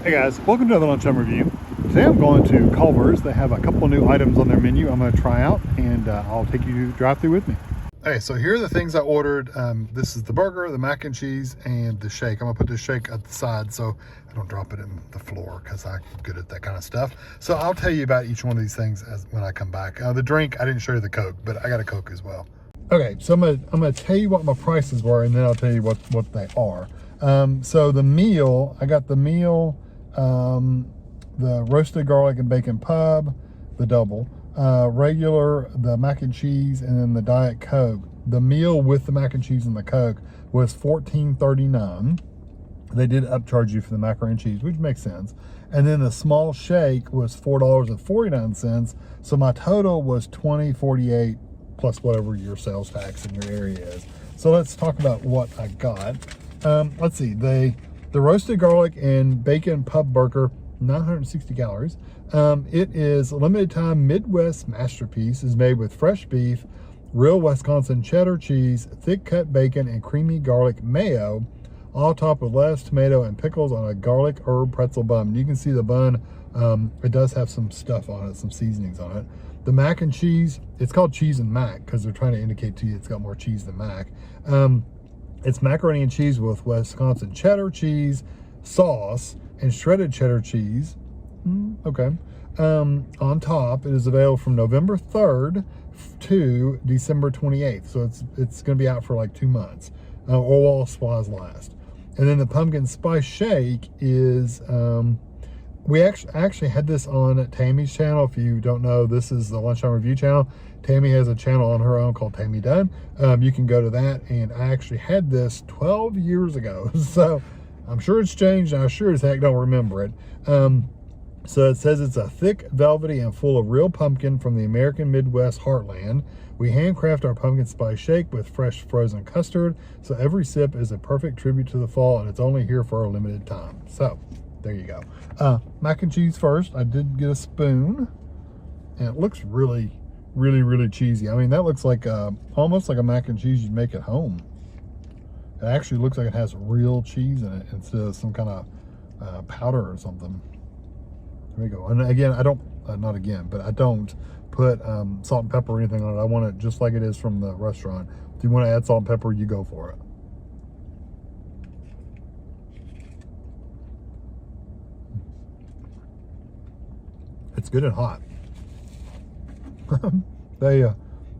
Hey guys, welcome to another lunchtime review. Today I'm going to Culver's. They have a couple new items on their menu I'm going to try out, and I'll take you to drive through with me. Okay, so here are the things I ordered. This is the burger, the mac and cheese, and the shake. I'm going to put this shake at the side so I don't drop it in the floor because I'm good at that kind of stuff. So I'll tell you about each one of these things when I come back. The drink, I didn't show you the Coke, but I got a Coke as well. Okay, so I'm gonna tell you what my prices were, and then I'll tell you what they are. So the meal, I got the meal, the roasted garlic and bacon pub, the double, regular, the mac and cheese, and then the Diet Coke. The meal with the mac and cheese and the Coke was $14.39. They did upcharge you for the macaroni and cheese, which makes sense. And then the small shake was $4.49. So my total was $20.48 plus whatever your sales tax in your area is. So let's talk about what I got. Let's see, the roasted garlic and bacon pub burger, 960 calories. It is a limited time Midwest masterpiece. Is made with fresh beef, real Wisconsin cheddar cheese, thick cut bacon, and creamy garlic mayo, all topped with lettuce, tomato, and pickles on a garlic herb pretzel bun. You can see the bun, it does have some stuff on it, some seasonings on it. The mac and cheese, it's called cheese and mac because they're trying to indicate to you it's got more cheese than mac. It's macaroni and cheese with Wisconsin cheddar cheese, sauce, and shredded cheddar cheese. Okay. On top, it is available from November 3rd to December 28th. So it's going to be out for like 2 months, or while supplies last. And then the pumpkin spice shake is, we actually had this on Tammy's channel. If you don't know, this is the Lunchtime Review channel. Tammy has a channel on her own called Tammy Dunn. You can go to that, and I actually had this 12 years ago. So I'm sure it's changed, and I sure as heck don't remember it. So it says it's a thick, velvety, and full of real pumpkin from the American Midwest heartland. We handcraft our pumpkin spice shake with fresh frozen custard, so every sip is a perfect tribute to the fall, and it's only here for a limited time. So there you go. Mac and cheese first. I did get a spoon, and it looks really, really, really cheesy. I mean, that looks like almost like a mac and cheese you'd make at home. It actually looks like it has real cheese in it instead of some kind of powder or something. There we go. And again, I don't, not again, but I don't put salt and pepper or anything on it. I want it just like it is from the restaurant. If you want to add salt and pepper, you go for it. It's good and hot. They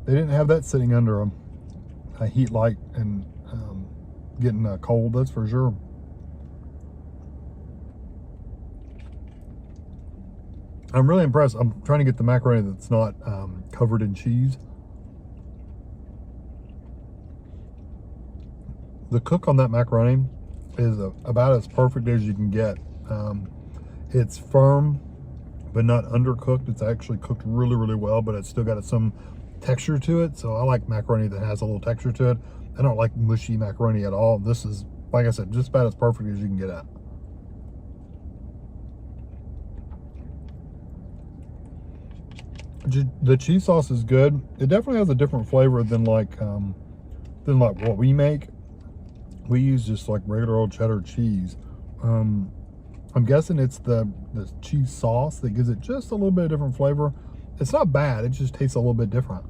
didn't have that sitting under a heat light and getting cold, that's for sure. I'm really impressed. I'm trying to get the macaroni that's not covered in cheese. The cook on that macaroni is about as perfect as you can get. It's firm, but not undercooked. It's actually cooked really, really well, but it's still got some texture to it. So I like macaroni that has a little texture to it. I don't like mushy macaroni at all. This is, like I said, just about as perfect as you can get at. The cheese sauce is good. It definitely has a different flavor than like what we make. We use just like regular old cheddar cheese. I'm guessing it's the cheese sauce that gives it just a little bit of different flavor. It's not bad, it just tastes a little bit different.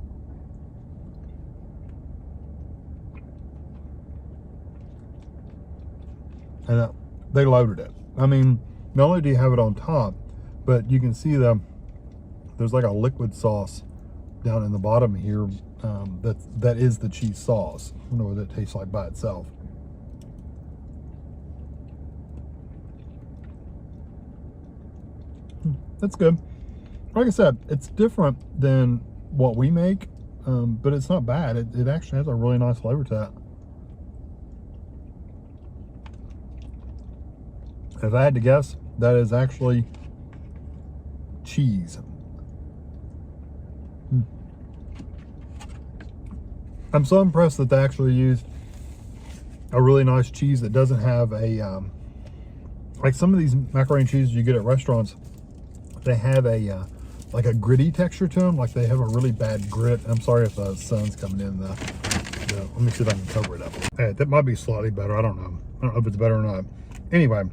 And they loaded it. I mean, not only do you have it on top, but you can see there's like a liquid sauce down in the bottom here. That is the cheese sauce. I don't know what it tastes like by itself. That's good. Like I said, it's different than what we make, but it's not bad. It actually has a really nice flavor to it. If I had to guess, that is actually cheese. I'm so impressed that they actually used a really nice cheese that doesn't have a, like some of these macaroni and cheeses you get at restaurants, they have a, like a gritty texture to them, like they have a really bad grit. I'm sorry if the sun's coming in. Let me see if I can cover it up. Hey, that might be slightly better. I don't know if it's better or not. Anyway,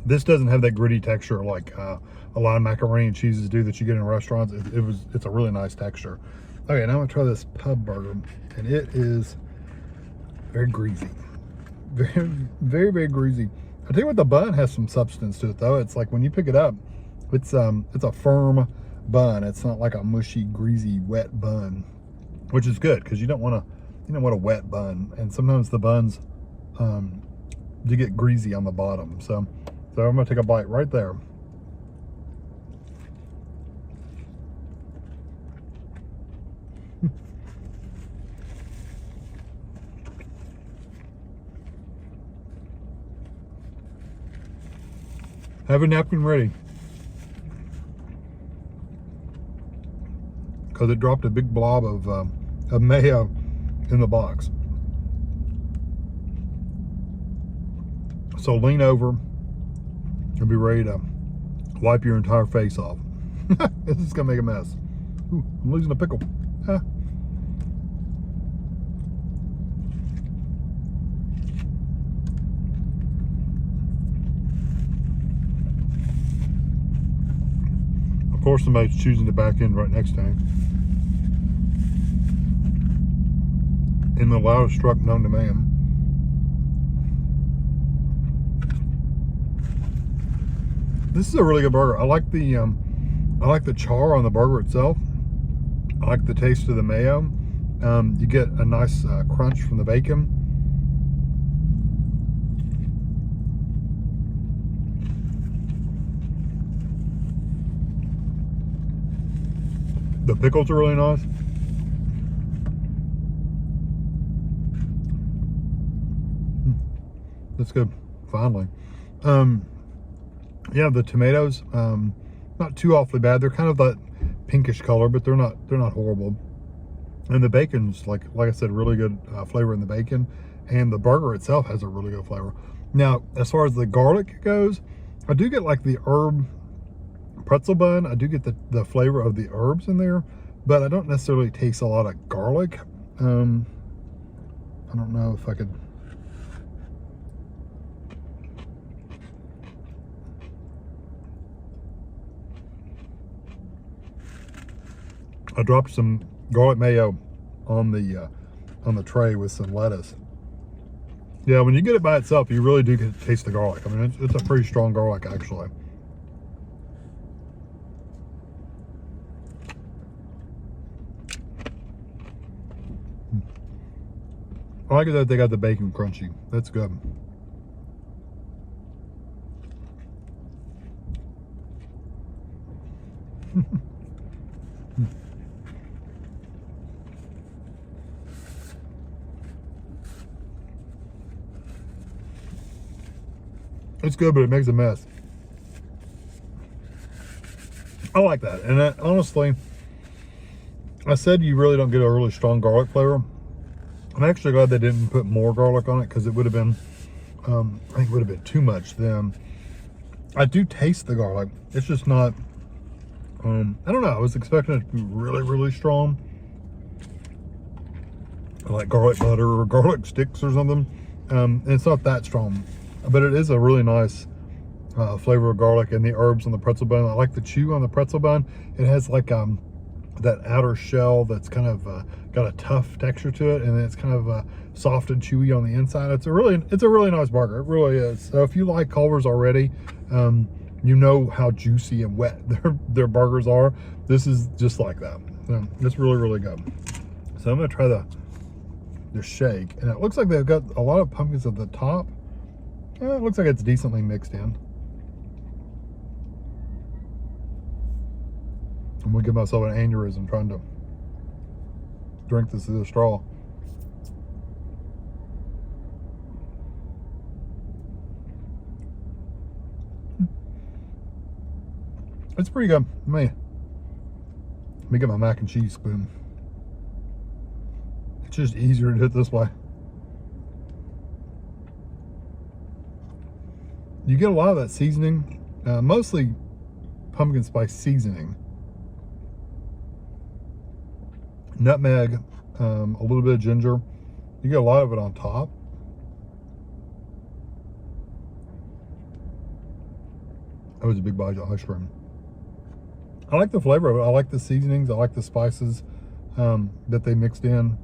This doesn't have that gritty texture like a lot of macaroni and cheeses do that you get in restaurants. It's a really nice texture. Okay, now I'm gonna try this pub burger, and it is very greasy. Very, very, very greasy. I tell you what, the bun has some substance to it though. It's like when you pick it up, it's a firm bun. It's not like a mushy, greasy, wet bun, which is good because you don't want a wet bun. And sometimes the buns do get greasy on the bottom. So I'm gonna take a bite right there. Have a napkin ready, because it dropped a big blob of mayo in the box. So lean over and be ready to wipe your entire face off. This is gonna make a mess. Ooh, I'm losing a pickle. Ah. Of course, somebody's choosing the back end right next to him. In the loudest truck known to man. This is a really good burger. I like the char on the burger itself. I like the taste of the mayo. You get a nice crunch from the bacon. The pickles are really nice. That's good. Finally. Yeah, the tomatoes, not too awfully bad. They're kind of that pinkish color, but they're not horrible. And the bacon's like I said, really good flavor in the bacon, and the burger itself has a really good flavor. Now, as far as the garlic goes, I do get like the herb pretzel bun. I do get the flavor of the herbs in there, but I don't necessarily taste a lot of garlic. I don't know if I could. I dropped some garlic mayo on the tray with some lettuce. Yeah, when you get it by itself, you really do get to taste the garlic. I mean, it's a pretty strong garlic, actually. I like it that they got the bacon crunchy. That's good. It's good, but it makes a mess. I like that. And honestly, I said you really don't get a really strong garlic flavor. I'm actually glad they didn't put more garlic on it, because it would have been, I think it would have been too much then. I do taste the garlic. It's just not, I don't know. I was expecting it to be really, really strong. Like garlic butter or garlic sticks or something. And it's not that strong. But it is a really nice flavor of garlic, and the herbs on the pretzel bun. I like the chew on the pretzel bun. It has like that outer shell that's kind of got a tough texture to it, and then it's kind of soft and chewy on the inside. It's a really nice burger. It really is. So if you like Culver's already, you know how juicy and wet their burgers are. This is just like that. So it's really, really good. So I'm gonna try the shake, and it looks like they've got a lot of pumpkins at the top. It looks like it's decently mixed in. I'm gonna give myself an aneurysm trying to drink this through the straw. It's pretty good. Let me get my mac and cheese spoon. It's just easier to do it this way. You get a lot of that seasoning, mostly pumpkin spice seasoning. Nutmeg, a little bit of ginger. You get a lot of it on top. That was a big bite of ice cream. I like the flavor of it. I like the seasonings. I like the spices that they mixed in.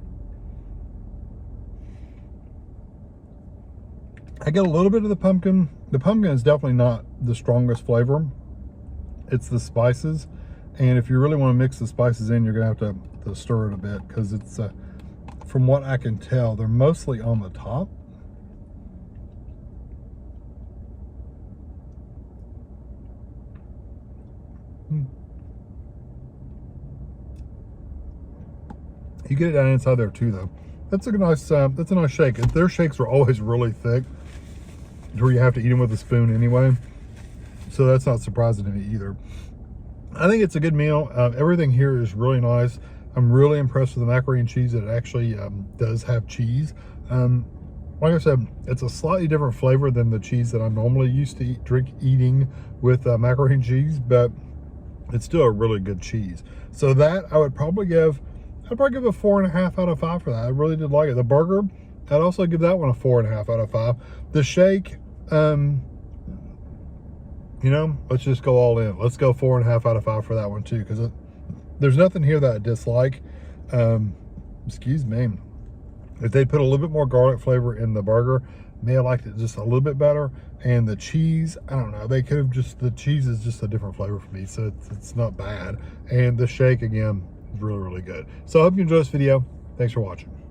I get a little bit of the pumpkin. The pumpkin is definitely not the strongest flavor. It's the spices. And if you really want to mix the spices in, you're going to have to stir it a bit, because it's, from what I can tell, they're mostly on the top. You get it down inside there too, though. That's a nice shake. Their shakes are always really thick, where you have to eat them with a spoon anyway. So that's not surprising to me either. I think it's a good meal. Everything here is really nice. I'm really impressed with the macaroni and cheese, that it actually does have cheese. Like I said, it's a slightly different flavor than the cheese that I'm normally used to eating with macaroni and cheese, but it's still a really good cheese. So that I'd probably give a 4.5 out of 5 for that. I really did like it. The burger, I'd also give that one a 4.5 out of 5. The shake, you know, let's just go all in. Let's go 4.5 out of 5 for that one too, because there's nothing here that I dislike. Excuse me. If they put a little bit more garlic flavor in the burger, may have liked it just a little bit better. And the cheese, I don't know, they could have just, the cheese is just a different flavor for me, so it's not bad. And the shake, again, is really, really good. So I hope you enjoyed this video. Thanks for watching.